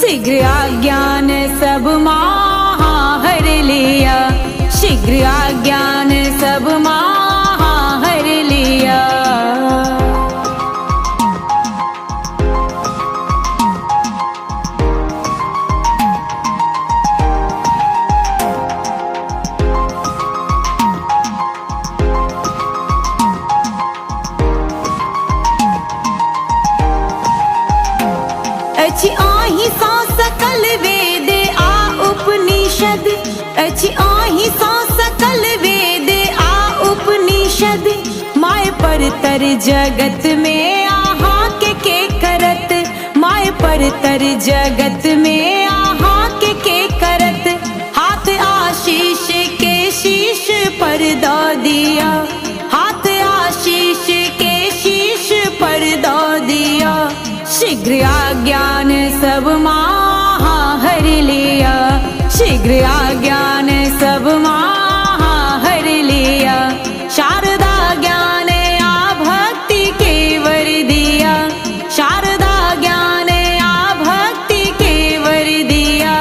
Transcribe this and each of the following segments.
शीघ्र आज्ञान सब माहा हर लिया, शीघ्र आज्ञान सब माहा हर लिया। अच्छी आही सा सकल वेद आ उपनिषद, अच्छी आही सा सकल वेद आ उपनिषद। माय पर तर जगत में आहा के करत, माय पर तर जगत में आहा के करत। हाथ आशीष के शीश पर दो दिया, हाथ आशीष के शीश पर दो दिया। शीघ्र आज्ञान सब माहा हर लिया, शीघ्र आज्ञान सब माहा हर लिया। शारदा ज्ञान आ भक्ति के वर दिया, शारदा ज्ञान आ भक्ति के वर दिया।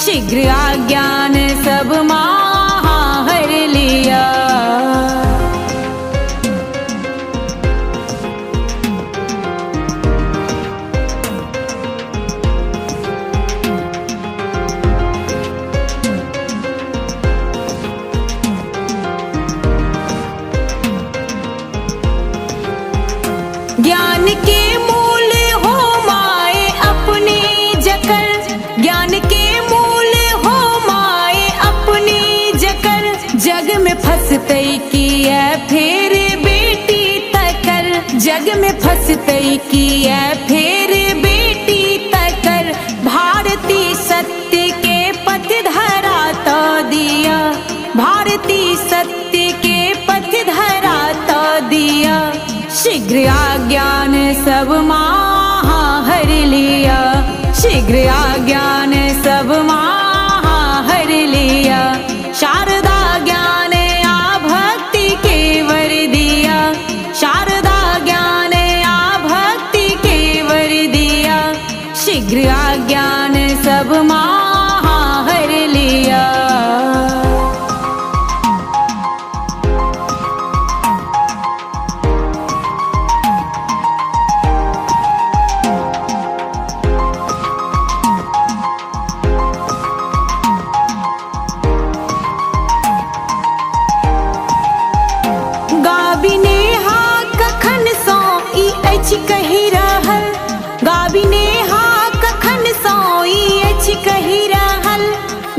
शीघ्र आज्ञान सब माहा हर लिया। ज्ञान के मूल हो माए अपने जकर, ज्ञान के मूल हो माए अपने जकर। जग में फंसतई की है फिर बेटी तकर, जग में फंसतई की है फिर बेटी तकर। भारती सत्य के पथ धरा तो दिया, भारती सत्य के पथ धरा तो दिया। शीघ्र आज्ञान सब माहा हर लिया, शीघ्र आज्ञान सब माहा हर लिया। शारदा ज्ञान आ भक्ति के वर दिया, शारदा ज्ञान आ भक्ति के वर दिया। शीघ्र आज्ञान सब माहा हर लिया। गाबिने हा कखन सो ई अछि कहि रहल, गाबिने हा कखन सो ई अछि कहि रहल।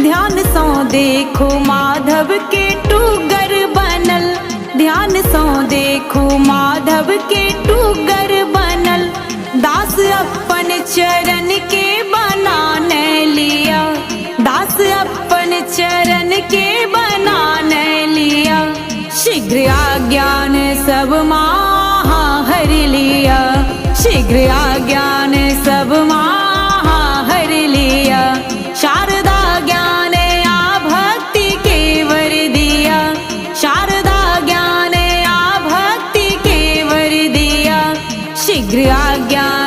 ध्यान सो देखो माधव के टूगर बनल, ध्यान सो देखो माधव के टूगर बनल। दास अपन चरण के बनाने लिया, दास अपन चरण के बनाने लिया। शीघ्र आज्ञान सब माहा हर लिया, शीघ्र आज्ञान सब माहा हर लिया। शारदा ज्ञान आ भक्ति के वर दिया, शारदा ज्ञान आ भक्ति के वर दिया। शीघ्र आज्ञान